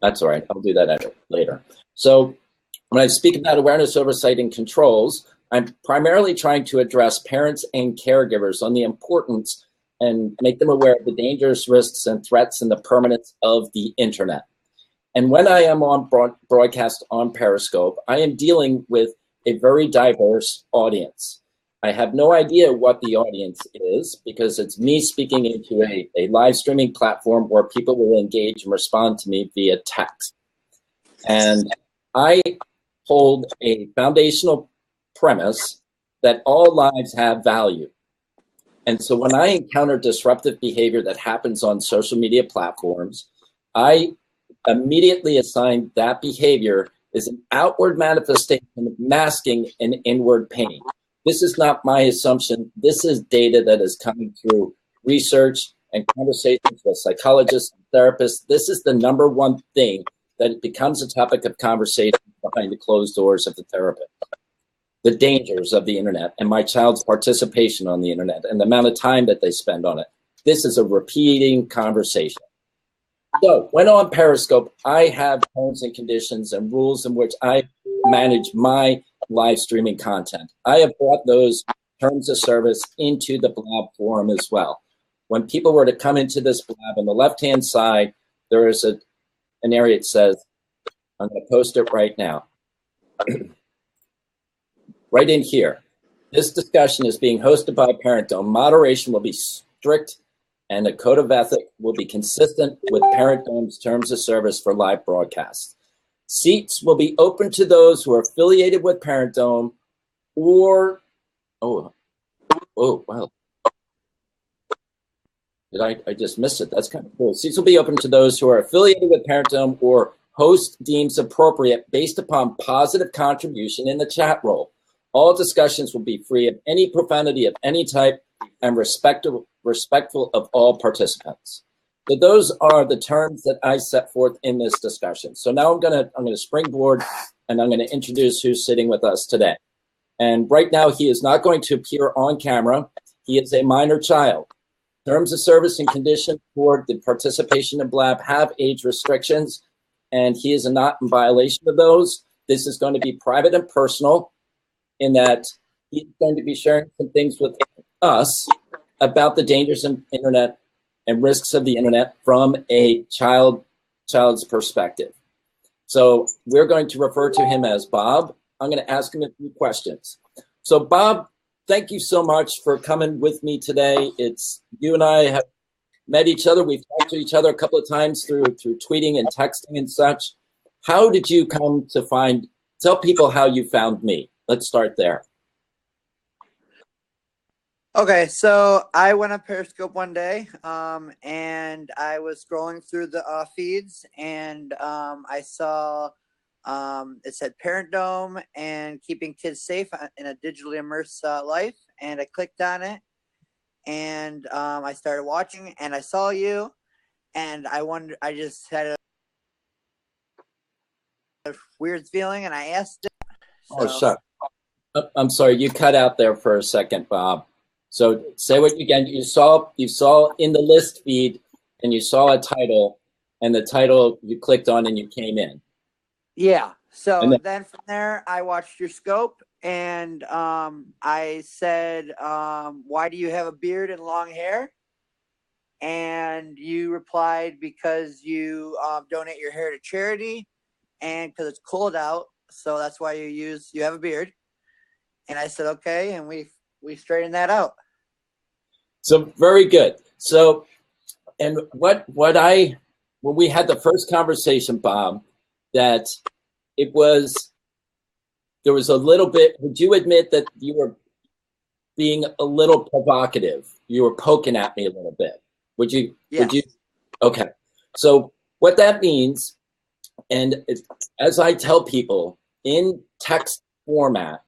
That's all right. I'll do that later. So when I speak about awareness, oversight, and controls, I'm primarily trying to address parents and caregivers on the importance and make them aware of the dangers, risks, and threats and the permanence of the internet. And when I am on broadcast on Periscope, I am dealing with a very diverse audience. I have no idea what the audience is because it's me speaking into a live streaming platform where people will engage and respond to me via text. And I hold a foundational premise that all lives have value. And so when I encounter disruptive behavior that happens on social media platforms, I immediately assign that behavior as an outward manifestation of masking an inward pain. This is not my assumption. This is data that is coming through research and conversations with psychologists and therapists. This is the number one thing that it becomes a topic of conversation behind the closed doors of the therapist. The dangers of the internet and my child's participation on the internet and the amount of time that they spend on it. This is a repeating conversation. So when on Periscope, I have terms and conditions and rules in which I manage my live streaming content. I have brought those terms of service into the Blab forum as well. When people were to come into this Blab, on the left-hand side, there is an area that says, I'm going to post it right now. Right in here. This discussion is being hosted by Parent Dome. Moderation will be strict and the code of ethics will be consistent with Parent Dome's terms of service for live broadcasts. Seats will be open to those who are affiliated with Parent Dome or, wow. I just missed it. That's kind of cool. Seats will be open to those who are affiliated with Parent Dome or host deems appropriate based upon positive contribution in the chat role. All discussions will be free of any profanity of any type and respectful of all participants. So those are the terms that I set forth in this discussion. So now I'm gonna springboard and I'm gonna introduce who's sitting with us today. And right now he is not going to appear on camera. He is a minor child. Terms of service and conditions for the participation in Blab have age restrictions, and he is not in violation of those. This is going to be private and personal in that he's going to be sharing some things with us about the dangers of internet and risks of the internet from a child's perspective. So we're going to refer to him as Bob. I'm going to ask him a few questions. So Bob, thank you so much for coming with me today. It's you and I have met each other. We've talked to each other a couple of times through tweeting and texting and such. How did you come to tell people how you found me? Let's start there. Okay, so I went on Periscope one day, and I was scrolling through the feeds, and I saw it said Parent Dome and keeping kids safe in a digitally immersed life, and I clicked on it, and I started watching, and I saw you, and I just had a weird feeling, and I asked it. So. Oh, sorry. I'm sorry, you cut out there for a second, Bob. So say what you saw in the list feed, and you saw a title, and the title you clicked on and you came in. Yeah. So then from there, I watched your scope, and I said, why do you have a beard and long hair? And you replied, because you donate your hair to charity, and because it's cold out, so that's why you have a beard. And I said, okay, and we straightened that out. So very good. So, and when we had the first conversation, Bob, that there was a little bit, would you admit that you were being a little provocative? You were poking at me a little bit. Would you? Yeah. Would you? Okay. So what that means, and as I tell people, in text format,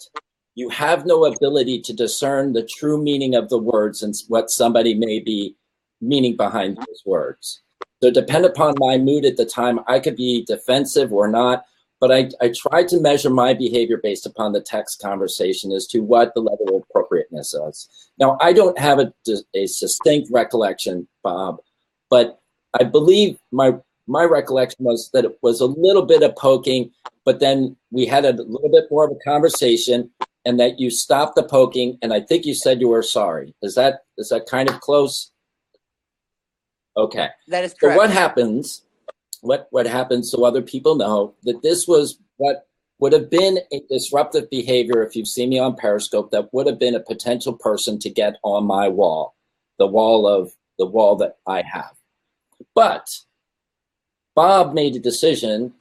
you have no ability to discern the true meaning of the words and what somebody may be meaning behind those words. So depend upon my mood at the time, I could be defensive or not, but I try to measure my behavior based upon the text conversation as to what the level of appropriateness is. Now, I don't have a succinct recollection, Bob, but I believe my my recollection was that it was a little bit of poking, but then we had a little bit more of a conversation, and that you stopped the poking, and I think you said you were sorry. Is that kind of close? Okay. That is correct. So what happens, what happens so other people know that this was what would have been a disruptive behavior if you've seen me on Periscope, that would have been a potential person to get on my wall, the wall that I have. But Bob made a decision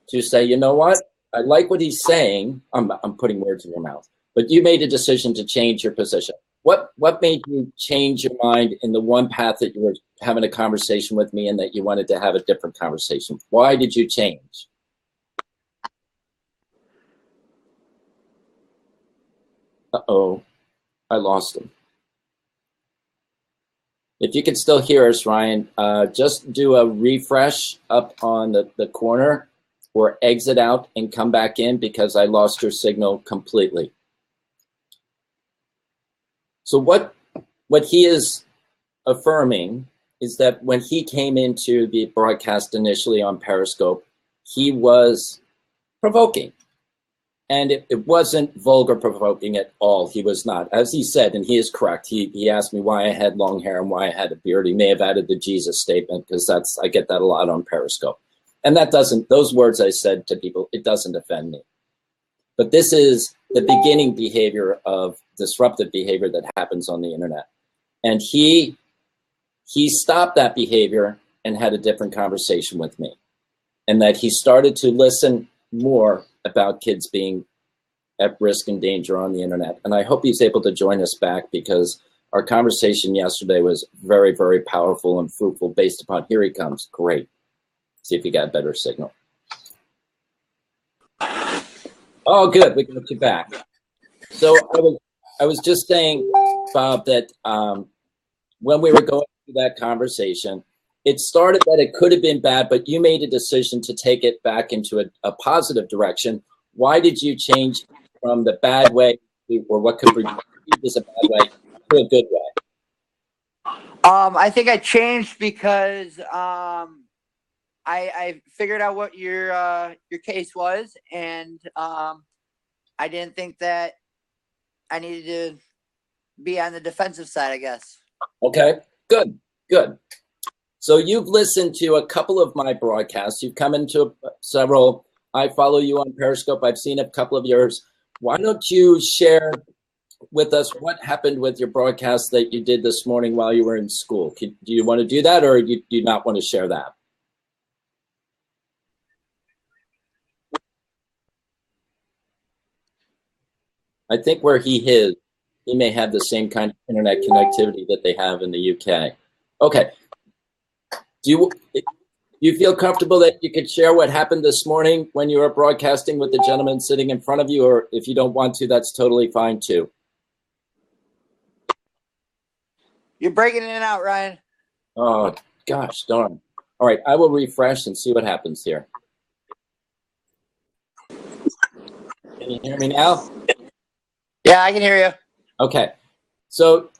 to say, you know what? I like what he's saying. I'm putting words in your mouth, but you made a decision to change your position. What made you change your mind in the one path that you were having a conversation with me and that you wanted to have a different conversation? Why did you change? Uh-oh, I lost him. If you can still hear us, Ryan, just do a refresh up on the corner or exit out and come back in, because I lost your signal completely. So what he is affirming is that when he came into the broadcast initially on Periscope, he was provoking. And it wasn't vulgar provoking at all. He was not. As he said, and he is correct, he asked me why I had long hair and why I had a beard. He may have added the Jesus statement, because I get that a lot on Periscope. And those words I said to people, it doesn't offend me. But this is the beginning behavior of disruptive behavior that happens on the internet. And he stopped that behavior and had a different conversation with me. And that he started to listen more about kids being at risk and danger on the internet. And I hope he's able to join us back, because our conversation yesterday was very, very powerful and fruitful based upon, here he comes, great. See if you got a better signal. Oh, good, we got you back. So I was just saying, Bob, that when we were going through that conversation, it started that it could have been bad, but you made a decision to take it back into a positive direction. Why did you change from the bad way, or what could be perceived as a bad way, to a good way? I think I changed because I figured out what your case was, and I didn't think that I needed to be on the defensive side, I guess. Okay, good. So you've listened to a couple of my broadcasts. You've come into several. I follow you on Periscope. I've seen a couple of yours. Why don't you share with us what happened with your broadcast that you did this morning while you were in school? Do you want to do that, or do you not want to share that? I think where he is, he may have the same kind of internet connectivity that they have in the UK. Okay. Do you feel comfortable that you could share what happened this morning when you were broadcasting with the gentleman sitting in front of you? Or if you don't want to, that's totally fine too. You're breaking in and out, Ryan. Oh, gosh, darn. All right, I will refresh and see what happens here. Can you hear me now? Yeah, I can hear you. Okay. So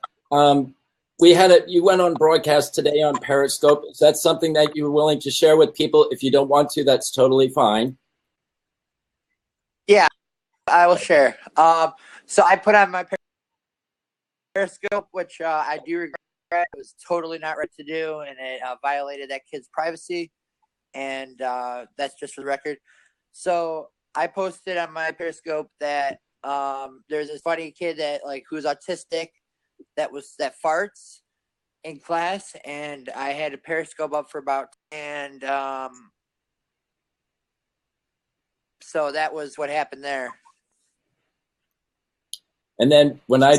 you went on broadcast today on Periscope. Is that something that you're willing to share with people? If you don't want to, that's totally fine. Yeah, I will share. So I put on my Periscope, which I do regret. It was totally not right to do, and it violated that kid's privacy. And that's just for the record. So I posted on my Periscope that there's this funny kid that who's autistic that farts in class, and I had a Periscope up for and so that was what happened there. And then when I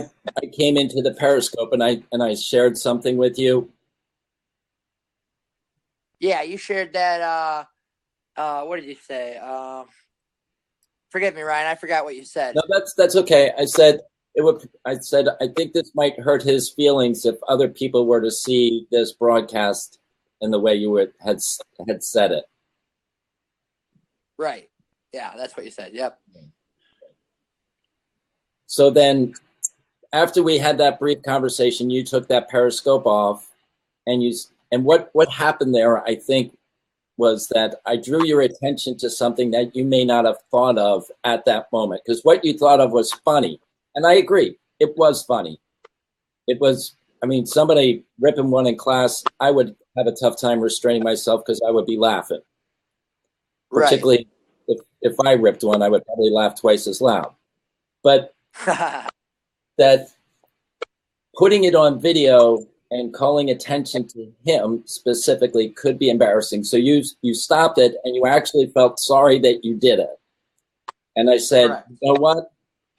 came into the Periscope and I shared something with you. Yeah, you shared that. What did you say? Forgive me, Ryan. I forgot what you said. No, that's okay. I said I think this might hurt his feelings if other people were to see this broadcast in the way you had said it. Right. Yeah, that's what you said. Yep. So then, after we had that brief conversation, you took that Periscope off, and what happened there, I think, was that I drew your attention to something that you may not have thought of at that moment. Because what you thought of was funny. And I agree, it was funny. It was, I mean, somebody ripping one in class, I would have a tough time restraining myself because I would be laughing. Particularly if I ripped one, I would probably laugh twice as loud. But that putting it on video and calling attention to him specifically could be embarrassing. So you stopped it and you actually felt sorry that you did it. And I said, Correct. You know what?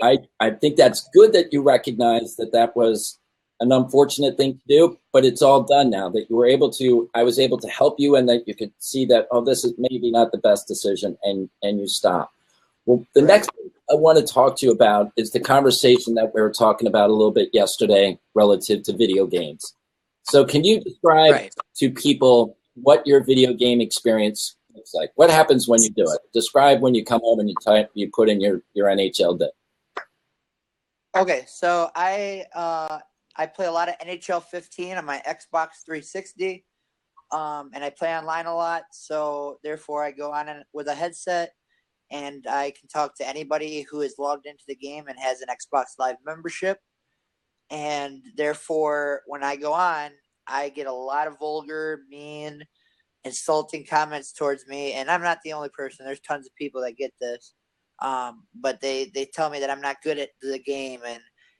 I think that's good that you recognize that that was an unfortunate thing to do, but it's all done now that you were able to, I was able to help you and that you could see that, oh, this is maybe not the best decision, and you stop. Well, the next thing I want to talk to you about is the conversation that we were talking about a little bit yesterday relative to video games. So can you describe to people what your video game experience looks like? What happens when you do it? Describe when you come home and you put in your NHL day. Okay, so I play a lot of NHL 15 on my Xbox 360, and I play online a lot. So therefore, I go on with a headset, and I can talk to anybody who is logged into the game and has an Xbox Live membership. And therefore, when I go on, I get a lot of vulgar, mean, insulting comments towards me. And I'm not the only person. There's tons of people that get this. But they tell me that I'm not good at the game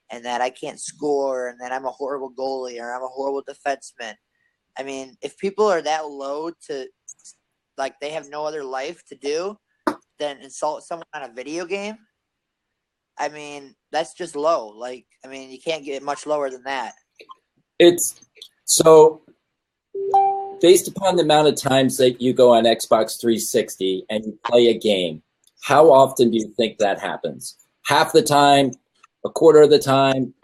and that I can't score and that I'm a horrible goalie or I'm a horrible defenseman. I mean, if people are that low to, like, they have no other life to do than insult someone on a video game, I mean, that's just low. Like, I mean, you can't get much lower than that. It's so based upon the amount of times that you go on Xbox 360 and you play a game, how often do you think that happens? Half the time, a quarter of the time,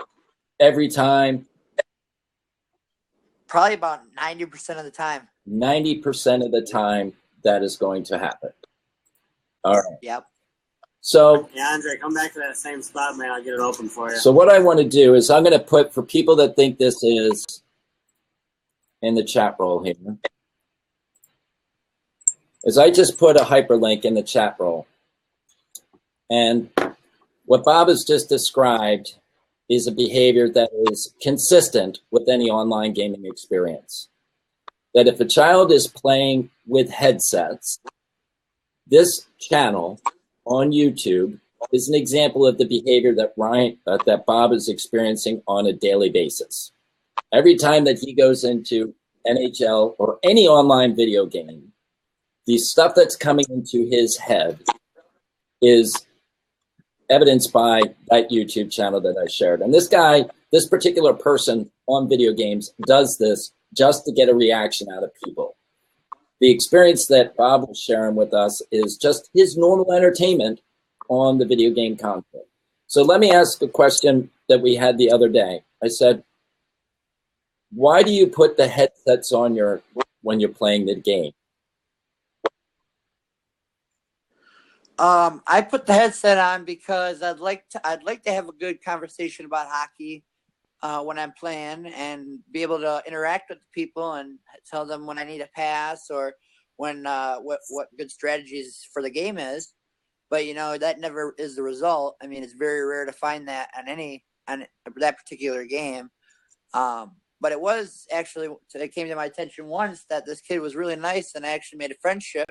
every time? Probably about 90% of the time. 90% of the time that is going to happen. All right. Yep. So yeah, Andre, come back to that same spot, man. I'll get it open for you. So what I want to do is I'm going to put, for people that think this is in the chat roll here, is I just put a hyperlink in the chat roll. And what Bob has just described is a behavior that is consistent with any online gaming experience. That if a child is playing with headsets, this channel on YouTube is an example of the behavior that that Bob is experiencing on a daily basis. Every time that he goes into NHL or any online video game, the stuff that's coming into his head is evidenced by that YouTube channel that I shared. And this guy, this particular person on video games does this just to get a reaction out of people. The experience that Bob was sharing with us is just his normal entertainment on the video game console. So let me ask a question that we had the other day. I said, why do you put the headsets on when you're playing the game? I put the headset on because I'd like to have a good conversation about hockey when I'm playing and be able to interact with the people and tell them when I need a pass or when what good strategies for the game is. But you know, that never is the result. I mean, it's very rare to find that on that particular game. But it was actually, it came to my attention once that this kid was really nice and I actually made a friendship.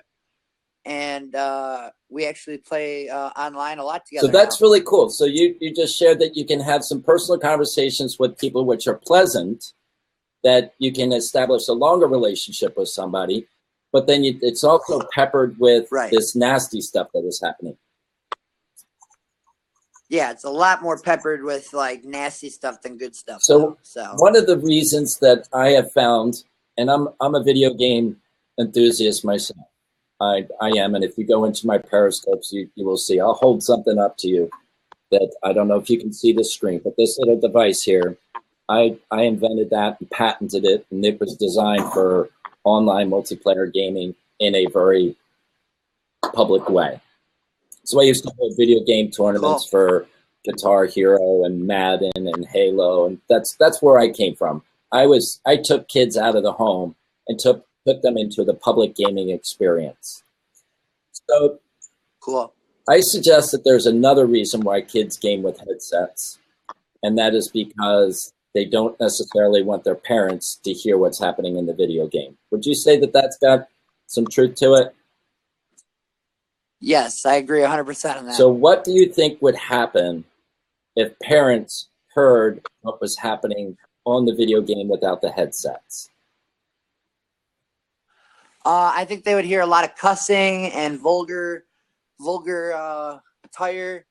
And we actually play online a lot together. So that's now. really cool. So you just shared that you can have some personal conversations with people which are pleasant, that you can establish a longer relationship with somebody, but then it's also peppered with this nasty stuff that is happening. Yeah, it's a lot more peppered with like nasty stuff than good stuff. So one of the reasons that I have found, and I'm a video game enthusiast myself. I am, and if you go into my Periscopes, you will see. I'll hold something up to you that I don't know if you can see the screen, but this little device here, I invented that and patented it, and it was designed for online multiplayer gaming in a very public way. So I used to hold video game tournaments for Guitar Hero and Madden and Halo, and that's where I came from. I took kids out of the home and took put them into the public gaming experience. So Cool. I suggest that there's another reason why kids game with headsets, and that is because they don't necessarily want their parents to hear what's happening in the video game. Would you say that that's got some truth to it? Yes, I agree 100% on that. So what do you think would happen if parents heard what was happening on the video game without the headsets? I think they would hear a lot of cussing and vulgar attire,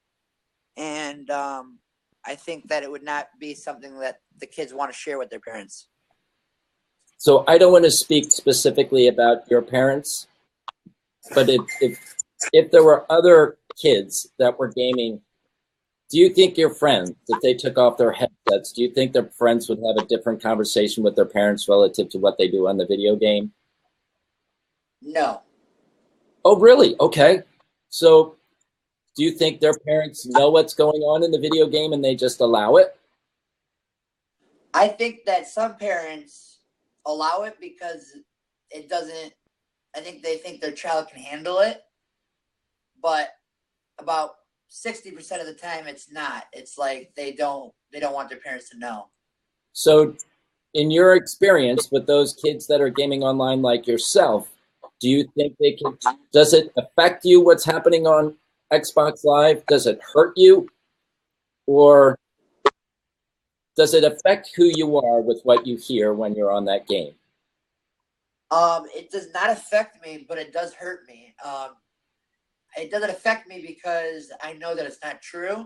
and I think that it would not be something that the kids want to share with their parents. So I don't want to speak specifically about your parents, but if there were other kids that were gaming, do you think your friends, if they took off their headsets, do you think their friends would have a different conversation with their parents relative to what they do on the video game? No. Oh, really? Okay. So do you think their parents know what's going on in the video game and they just allow it? I think that some parents allow it because it doesn't, I think they think their child can handle it, but about 60% of the time it's not. It's like they don't want their parents to know. So in your experience with those kids that are gaming online like yourself, do you think they can, does it affect you what's happening on Xbox Live? Does it hurt you? Or does it affect who you are with what you hear when you're on that game? It does not affect me, but it does hurt me. It doesn't affect me because I know that it's not true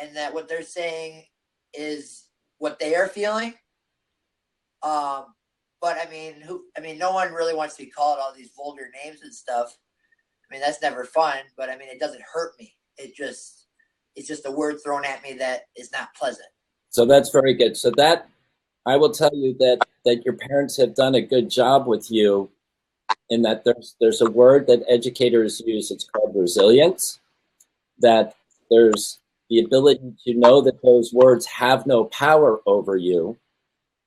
and that what they're saying is what they are feeling. But I mean, no one really wants to be called all these vulgar names and stuff. I mean, that's never fun, but I mean, it doesn't hurt me. It's just a word thrown at me that is not pleasant. So that's very good. So that, I will tell you that your parents have done a good job with you in that there's a word that educators use. It's called resilience, that there's the ability to know that those words have no power over you,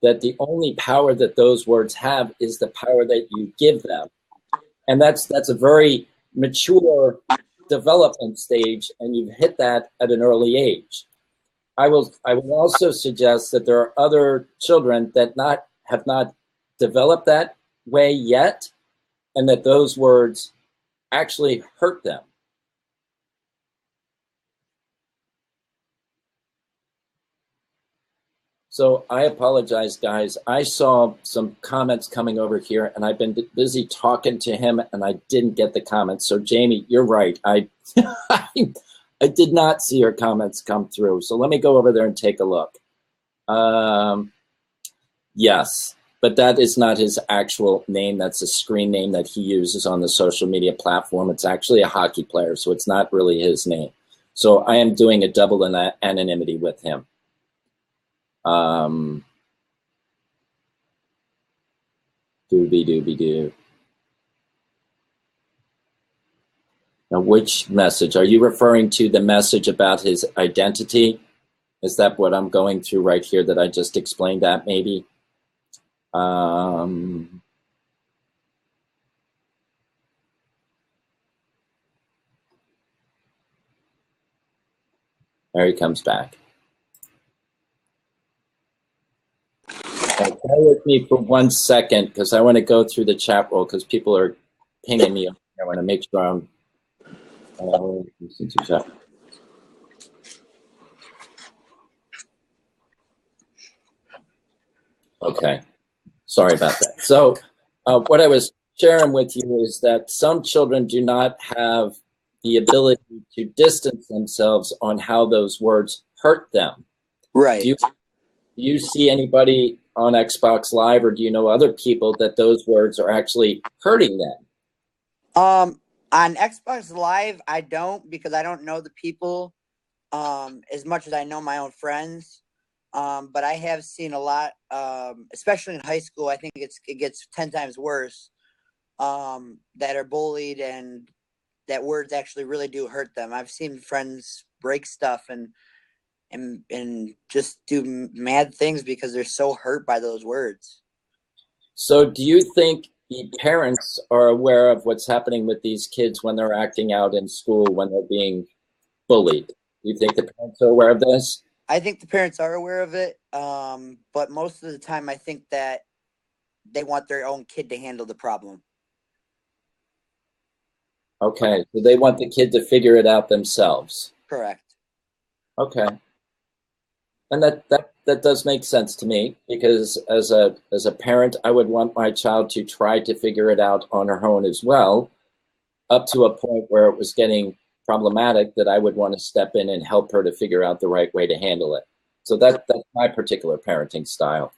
that the only power that those words have is the power that you give them. And that's a very mature development stage, and you've hit that at an early age. I will also suggest that there are other children that have not developed that way yet, and that those words actually hurt them. So I apologize, guys. I saw some comments coming over here, and I've been busy talking to him, and I didn't get the comments. So Jamie, you're right. I did not see your comments come through. So let me go over there and take a look. Yes, but that is not his actual name. That's a screen name that he uses on the social media platform. It's actually a hockey player, so it's not really his name. So I am doing a double anonymity with him. Doobie-doobie-doo. Now, which message? Are you referring to the message about his identity? Is that what I'm going through right here that I just explained that maybe? There he comes back. Bear with me for 1 second because I want to go through the chat roll because people are pinging me. I want to make sure I'm. Okay, sorry about that. So what I was sharing with you is that some children do not have the ability to distance themselves on how those words hurt them. Right. Do you see anybody on Xbox Live, or do you know other people that those words are actually hurting them? On Xbox Live, I don't, because I don't know the people as much as I know my own friends. But I have seen a lot, especially in high school. I think it gets 10 times worse, that are bullied and that words actually really do hurt them. I've seen friends break stuff and just do mad things because they're so hurt by those words. So do you think the parents are aware of what's happening with these kids when they're acting out in school, when they're being bullied? Do you think the parents are aware of this? I think the parents are aware of it, but most of the time I think that they want their own kid to handle the problem. Okay, so they want the kid to figure it out themselves. Correct. Okay. And that does make sense to me, because as a parent, I would want my child to try to figure it out on her own as well, up to a point where it was getting problematic that I would want to step in and help her to figure out the right way to handle it. So that's my particular parenting style.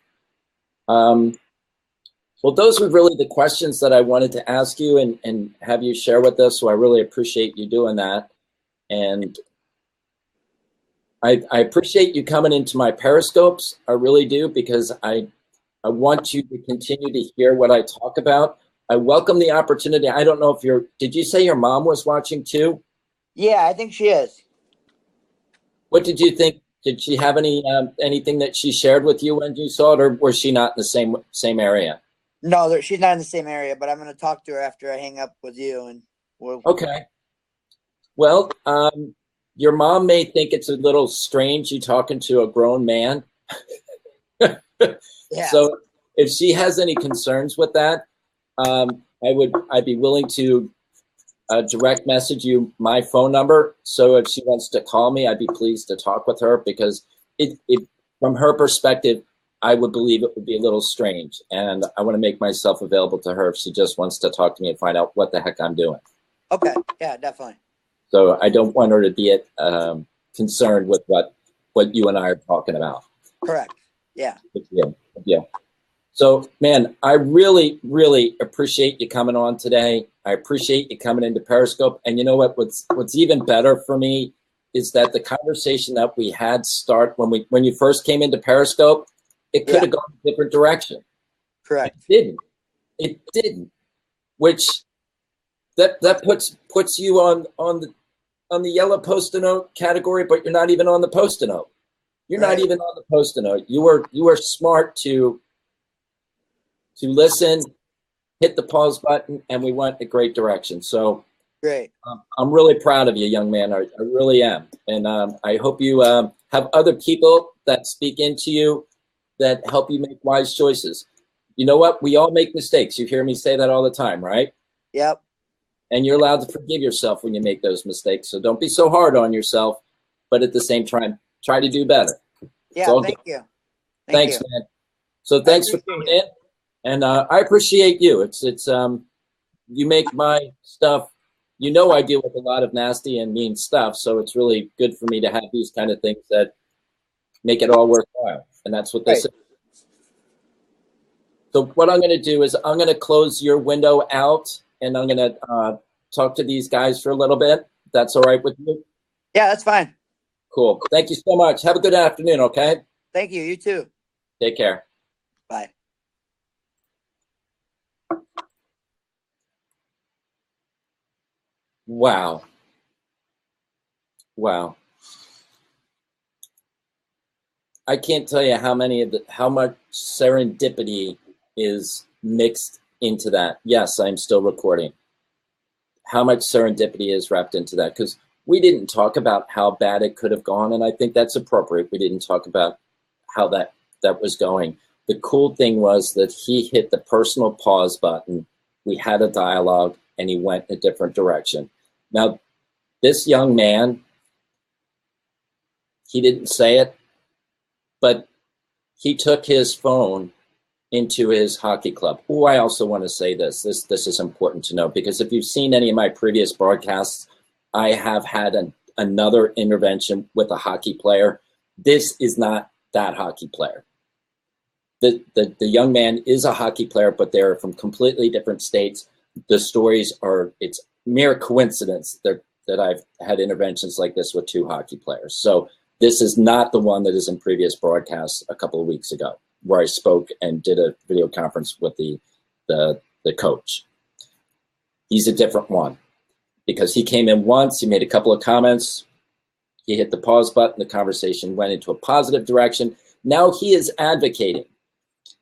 Well, those were really the questions that I wanted to ask you and have you share with us. So I really appreciate you doing that. And I appreciate you coming into my Periscopes. I really do, because I want you to continue to hear what I talk about. I welcome the opportunity. I don't know if did you say your mom was watching too? Yeah, I think she is. What did you think? Did she have anything that she shared with you when you saw it, or was she not in the same area? No, she's not in the same area, but I'm going to talk to her after I hang up with you, and we'll. Okay. Well, your mom may think it's a little strange you talking to a grown man. Yeah. So if she has any concerns with that, I'd be willing to direct message you my phone number. So if she wants to call me, I'd be pleased to talk with her, because it from her perspective, I would believe it would be a little strange, and I want to make myself available to her if she just wants to talk to me and find out what the heck I'm doing. Okay. Yeah, definitely. So I don't want her to be concerned with what you and I are talking about. Correct. Yeah. Yeah. So, man, I really, really appreciate you coming on today. I appreciate you coming into Periscope. And you know what? What's even better for me is that the conversation that we had start when you first came into Periscope, it could have gone a different direction. Correct. It didn't. Which that puts you on the yellow Post-it note category, but you're not even on the Post-it note. You're not even on the Post-it note. You were smart to listen, hit the pause button, and we went in a great direction. So great. I'm really proud of you, young man. I really am. And I hope you have other people that speak into you that help you make wise choices. You know what? We all make mistakes. You hear me say that all the time, right? Yep. And you're allowed to forgive yourself when you make those mistakes. So don't be so hard on yourself, but at the same time, try to do better. Yeah, thank you. Thanks, man. So thanks for coming in. And I appreciate you. It's you make my stuff. You know, I deal with a lot of nasty and mean stuff, so it's really good for me to have these kind of things that make it all worthwhile. And that's what this is. So what I'm going to do is I'm going to close your window out, and I'm going to talk to these guys for a little bit. That's all right with you? Yeah, that's fine. Cool. Thank you so much. Have a good afternoon, okay? Thank you. You too. Take care. Bye. Wow. Wow. I can't tell you how much serendipity is mixed into that. Yes, I'm still recording. How much serendipity is wrapped into that? Because we didn't talk about how bad it could have gone, and I think that's appropriate. We didn't talk about how that was going. The cool thing was that he hit the personal pause button. We had a dialogue, and he went in a different direction. Now, this young man, he didn't say it, but he took his phone into his hockey club. Oh, I also want to say this. This is important to know, because if you've seen any of my previous broadcasts, I have had another intervention with a hockey player. This is not that hockey player. The young man is a hockey player, but they're from completely different states. The stories it's mere coincidence that I've had interventions like this with two hockey players. So this is not the one that is in previous broadcasts a couple of weeks ago, where I spoke and did a video conference with the coach. He's a different one, because he came in once, he made a couple of comments, he hit the pause button, the conversation went into a positive direction. Now he is advocating.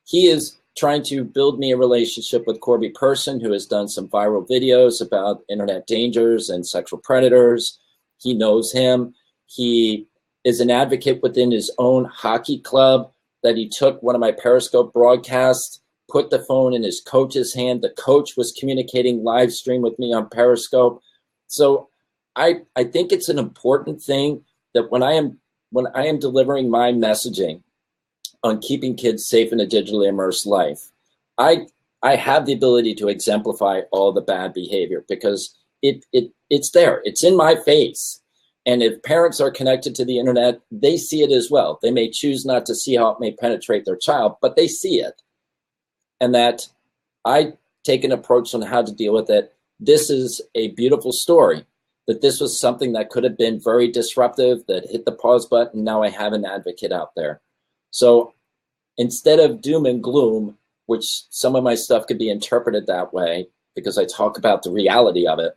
He is trying to build me a relationship with Corby Person, who has done some viral videos about internet dangers and sexual predators. He knows him. He is an advocate within his own hockey club, that he took one of my Periscope broadcasts, put the phone in his coach's hand. The coach was communicating live stream with me on Periscope. So I think it's an important thing that when I am delivering my messaging on keeping kids safe in a digitally immersed life, I have the ability to exemplify all the bad behavior, because it's there. It's in my face. And if parents are connected to the internet, they see it as well. They may choose not to see how it may penetrate their child, but they see it. And that I take an approach on how to deal with it. This is a beautiful story, that this was something that could have been very disruptive, that hit the pause button. Now I have an advocate out there. So instead of doom and gloom, which some of my stuff could be interpreted that way, because I talk about the reality of it,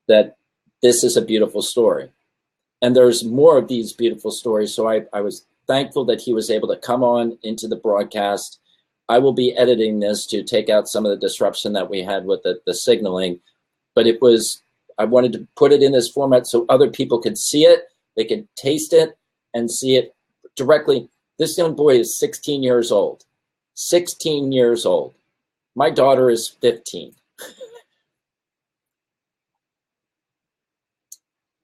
that this is a beautiful story. And there's more of these beautiful stories. So I was thankful that he was able to come on into the broadcast. I will be editing this to take out some of the disruption that we had with the signaling. But I wanted to put it in this format so other people could see it, they could taste it and see it directly. This young boy is 16 years old. 16 years old. My daughter is 15.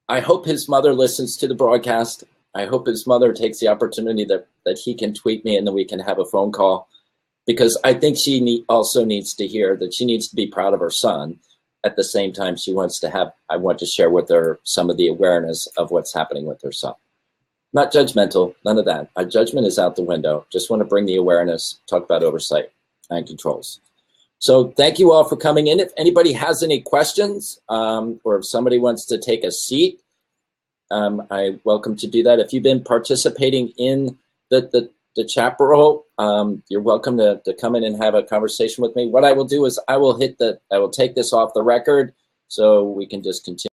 I hope his mother listens to the broadcast. I hope his mother takes the opportunity that he can tweet me and then we can have a phone call, because I think she also needs to hear that she needs to be proud of her son. At the same time, I want to share with her some of the awareness of what's happening with her son. Not judgmental, none of that. Our judgment is out the window. Just want to bring the awareness, talk about oversight and controls. So thank you all for coming in. If anybody has any questions, or if somebody wants to take a seat, I welcome to do that. If you've been participating in the chaparral, you're welcome to come in and have a conversation with me. What I will do is I will take this off the record so we can just continue.